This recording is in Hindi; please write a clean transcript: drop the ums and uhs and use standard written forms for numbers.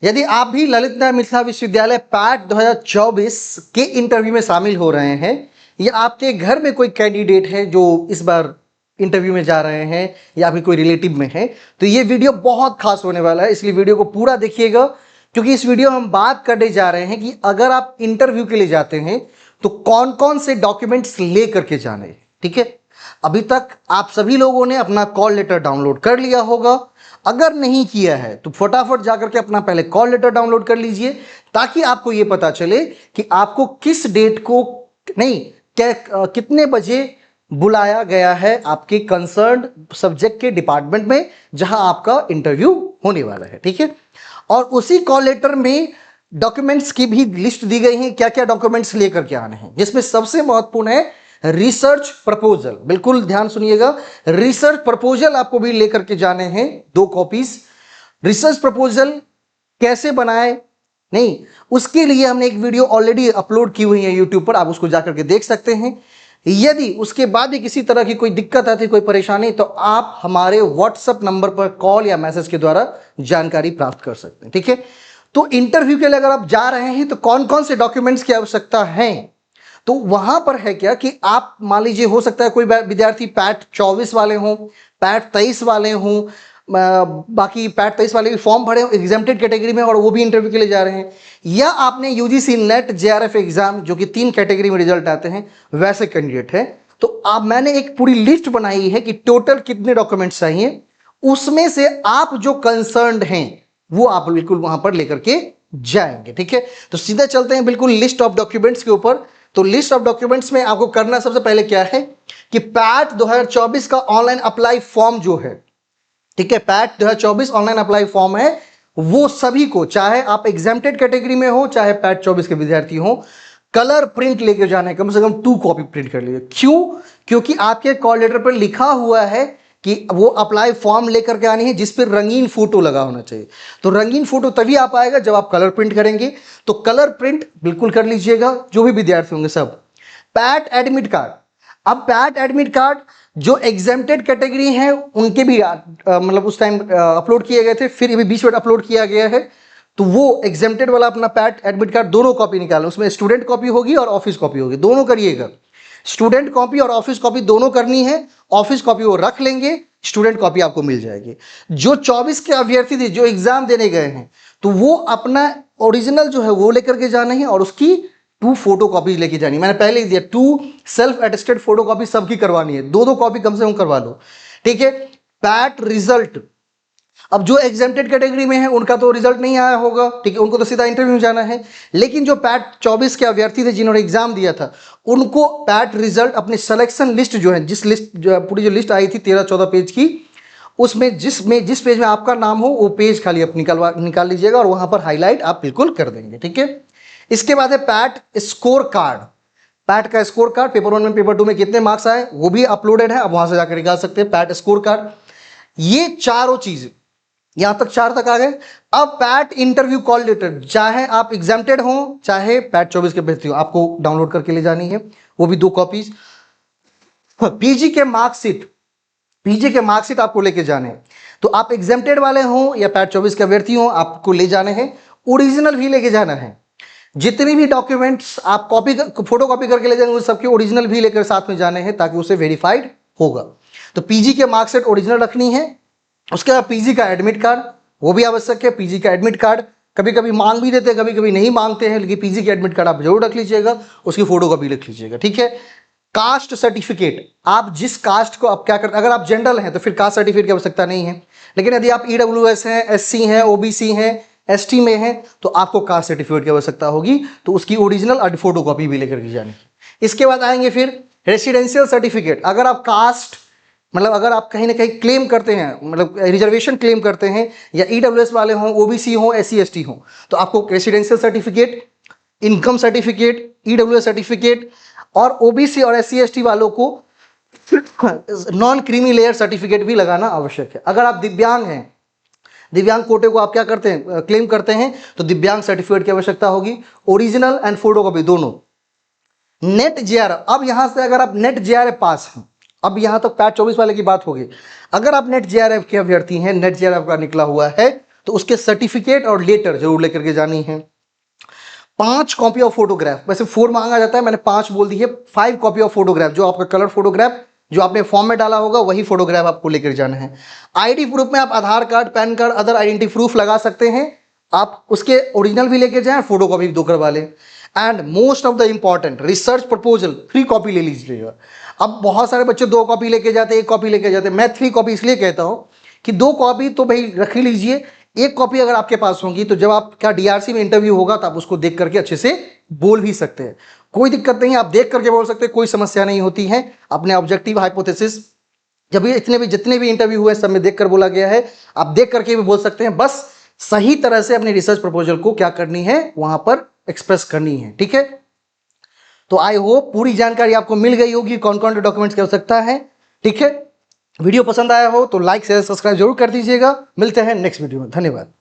यदि आप भी ललित नारायण मिथिला विश्वविद्यालय पैट 2024 के इंटरव्यू में शामिल हो रहे हैं या आपके घर में कोई कैंडिडेट है जो इस बार इंटरव्यू में जा रहे हैं या आपके कोई रिलेटिव में है, तो ये वीडियो बहुत खास होने वाला है, इसलिए वीडियो को पूरा देखिएगा। क्योंकि इस वीडियो में हम बात करने जा रहे हैं कि अगर आप इंटरव्यू के लिए जाते हैं तो कौन कौन से डॉक्यूमेंट्स ले करके जाने हैं। ठीक है, अभी तक आप सभी लोगों ने अपना कॉल लेटर डाउनलोड कर लिया होगा। अगर नहीं किया है तो फटाफट जाकर के अपना पहले कॉल लेटर डाउनलोड कर लीजिए, ताकि आपको यह पता चले कि आपको किस डेट को नहीं कितने बजे बुलाया गया है आपके कंसर्न्ड सब्जेक्ट के डिपार्टमेंट में जहां आपका इंटरव्यू होने वाला है। ठीक है, और उसी कॉल लेटर में डॉक्यूमेंट्स की भी लिस्ट दी गई है, क्या क्या डॉक्यूमेंट्स लेकर के आने हैं, जिसमें सबसे महत्वपूर्ण है रिसर्च प्रपोजल। बिल्कुल ध्यान सुनिएगा, रिसर्च प्रपोजल आपको भी लेकर के जाने हैं 2 कॉपीज। रिसर्च प्रपोजल कैसे बनाए, नहीं उसके लिए हमने एक वीडियो ऑलरेडी अपलोड की हुई है यूट्यूब पर, आप उसको जाकर के देख सकते हैं। यदि उसके बाद भी किसी तरह की कोई दिक्कत आती, कोई परेशानी, तो आप हमारे व्हाट्सएप नंबर पर कॉल या मैसेज के द्वारा जानकारी प्राप्त कर सकते हैं। ठीक है, तो इंटरव्यू के लिए अगर आप जा रहे हैं तो कौन कौन से डॉक्यूमेंट्स की आवश्यकता है, तो वहां पर है क्या कि आप मान लीजिए हो सकता है कोई विद्यार्थी पैट 24 वाले हों, पैट 23 वाले हों, बाकी पैट 23 वाले भी फॉर्म भरे हो एग्जाम्प्टेड कैटेगरी में और वो भी इंटरव्यू के लिए जा रहे हैं, या आपने यूजीसी नेट जेआरएफ एग्जाम जो कि 3 कैटेगरी में रिजल्ट आते हैं वैसे कैंडिडेट है, तो आप मैंने एक पूरी लिस्ट बनाई है कि टोटल कितने डॉक्यूमेंट्स चाहिए, उसमें से आप जो कंसर्न्ड हैं वो आप बिल्कुल वहां पर लेकर के जाएंगे। ठीक है, तो सीधा चलते हैं बिल्कुल लिस्ट ऑफ डॉक्यूमेंट्स के ऊपर। तो लिस्ट ऑफ डॉक्यूमेंट्स में आपको करना सबसे पहले क्या है कि पैट 2024 का ऑनलाइन अप्लाई फॉर्म जो है, ठीक है, पैट 2024 ऑनलाइन अप्लाई फॉर्म है, वो सभी को, चाहे आप एग्जाम्प्टेड कैटेगरी में हो चाहे पैट 24 के विद्यार्थी हो, कलर प्रिंट लेकर जाना है, कम से कम 2 कॉपी प्रिंट कर लीजिए। क्यों? क्योंकि आपके कॉल लेटर पर लिखा हुआ है कि वो अप्लाई फॉर्म लेकर के आनी है जिस पर रंगीन फोटो लगा होना चाहिए। तो रंगीन फोटो तभी आ पाएगा जब आप कलर प्रिंट करेंगे, तो कलर प्रिंट बिल्कुल कर लीजिएगा जो भी विद्यार्थी होंगे सब। पैट एडमिट कार्ड, अब पैट एडमिट कार्ड जो एग्जेम्प्टेड कैटेगरी है उनके भी मतलब उस टाइम अपलोड किए गए थे, फिर भी बीच में अपलोड किया गया है, तो वो एग्जेम्प्टेड वाला अपना पैट एडमिट कार्ड दोनों कॉपी निकालें, उसमें स्टूडेंट कॉपी होगी और ऑफिस कॉपी होगी, दोनों करिएगा। स्टूडेंट कॉपी और ऑफिस कॉपी दोनों करनी है, ऑफिस कॉपी वो रख लेंगे, स्टूडेंट कॉपी आपको मिल जाएगी। जो 24 के अभ्यर्थी थे जो एग्जाम देने गए हैं, तो वो अपना ओरिजिनल जो है वो लेकर के जाना है और उसकी 2 फोटो कॉपी लेके जानी है। मैंने पहले ही दिया 2 सेल्फ अटेस्टेड फोटो कॉपी सबकी करवानी है, 2-2 कॉपी कम से कम करवा लो। ठीक है, पैट रिजल्ट, अब जो एग्जेम्प्टेड कैटेगरी में है उनका तो रिजल्ट नहीं आया होगा, ठीक है, उनको तो सीधा इंटरव्यू में जाना है, लेकिन जो पैट 24 के अभ्यर्थी थे जिन्होंने एग्जाम दिया था उनको पैट रिजल्ट अपने सिलेक्शन लिस्ट जो है, जिस लिस्ट जो पूरी जो लिस्ट आई थी 13-14 पेज की, उसमें जिस पेज में आपका नाम हो वो पेज खाली आप निकाल लीजिएगा और वहां पर हाईलाइट आप बिल्कुल कर देंगे। ठीक है, इसके बाद है पैट स्कोर कार्ड। पैट का स्कोर कार्ड पेपर 1 में पेपर 2 में कितने मार्क्स आए वो भी अपलोडेड है, आप वहां से जाकर निकाल सकते हैं पैट स्कोर कार्ड। ये चारों चीजें यहां तक 4 तक आ गए। अब पैट इंटरव्यू कॉल लेटर, चाहे आप एग्जाम्प्टेड हो चाहे पैट 24 के अभ्यर्थी हो, आपको डाउनलोड करके ले जानी है, वो भी 2 कॉपीज। पीजी के मार्कशीट आपको लेके जाने हैं, तो आप एग्जाम्प्टेड वाले हो या पैट 24 के अभ्यर्थी हो आपको ले जाने हैं, ओरिजिनल भी लेके जाना है। जितनी भी डॉक्यूमेंट्स आप फोटो कॉपी करके ले जाएंगे सबके ओरिजिनल भी लेकर साथ में जाने हैं ताकि उसे वेरीफाइड होगा। तो पीजी के मार्कशीट ओरिजिनल रखनी है। उसके बाद पीजी का एडमिट कार्ड, वो भी आवश्यक है। पीजी का एडमिट कार्ड कभी कभी मांग भी देते हैं, कभी कभी नहीं मांगते हैं, लेकिन पीजी का एडमिट कार्ड आप जरूर रख लीजिएगा, उसकी फोटो कॉपी रख लीजिएगा। ठीक है, कास्ट सर्टिफिकेट, आप जिस कास्ट को आप क्या करते, अगर आप जनरल हैं तो फिर कास्ट सर्टिफिकेट की आवश्यकता नहीं है, लेकिन यदि आप ईडब्ल्यूएस हैं, एससी हैं, ओबीसी हैं, एसटी में हैं, तो आपको कास्ट सर्टिफिकेट की आवश्यकता होगी, तो उसकी ओरिजिनल और फोटो कॉपी भी लेकर के जानी। इसके बाद आएंगे फिर रेसिडेंशियल सर्टिफिकेट। अगर आप कास्ट मतलब अगर आप कहीं ना कहीं क्लेम करते हैं, मतलब रिजर्वेशन क्लेम करते हैं, या ईडब्ल्यूएस वाले हों, ओबीसी हों, एससी एसटी हों, तो आपको residential certificate, income certificate, EWS certificate, और ओबीसी और एससी एसटी वालों को नॉन क्रीमी लेयर सर्टिफिकेट भी लगाना आवश्यक है। अगर आप दिव्यांग हैं, दिव्यांग कोटे को आप क्या करते हैं, क्लेम करते हैं, तो दिव्यांग सर्टिफिकेट की आवश्यकता होगी, ओरिजिनल एंड फोटो कॉपी दोनों। नेट जेआरएफ, अब यहां से अगर आप नेट जेआरएफ पास हैं, अब यहां तक पैट 24 वाले की बात होगी, अगर आप नेट जेआरएफ के अभ्यर्थी हैं, नेट जेआरएफ का निकला हुआ है, तो उसके सर्टिफिकेट और लेटर जरूर लेकर के जानी है। 5 कॉपी ऑफ फोटोग्राफ, वैसे 4 मांगा जाता है, मैंने 5 बोल दी है। 5 कॉपी ऑफ फोटोग्राफ, जो आपका कलर फोटोग्राफ जो आपने फॉर्म में डाला होगा वही फोटोग्राफ आपको लेकर जाना है। आईडी प्रूफ में आप Aadhaar card, PAN card, other identity proof लगा सकते हैं। आप उसके ओरिजिनल भी लेके जाएं, फोटो कॉपी भी 2 करवा लें। And most of the important research proposal 3 copy ले लीजिएगा। अब बहुत सारे बच्चे 2 कॉपी लेके जाते हैं, 1 कॉपी लेके जाते हैं। मैं 3 कॉपी इसलिए कहता हूं कि 2 कॉपी तो भाई रख ही लीजिए, 1 कॉपी अगर आपके पास होगी तो जब आपका डीआरसी में इंटरव्यू होगा तो आप उसको देख करके अच्छे से बोल भी सकते हैं। कोई दिक्कत नहीं, आप देख करके बोल सकते हैं, कोई समस्या नहीं होती है। अपने ऑब्जेक्टिव हाइपोथेसिस जब ये जितने भी इंटरव्यू हुए सब में देखकर बोला गया है, आप देख करके भी बोल सकते हैं। बस सही तरह से अपनी रिसर्च प्रपोजल को क्या करनी है, वहां पर एक्सप्रेस करनी है। ठीक है, तो आई होप पूरी जानकारी आपको मिल गई होगी कौन कौन डॉक्यूमेंट्स की आवश्यकता है। ठीक है, वीडियो पसंद आया हो तो लाइक शेयर सब्सक्राइब जरूर कर दीजिएगा। मिलते हैं नेक्स्ट वीडियो में, धन्यवाद।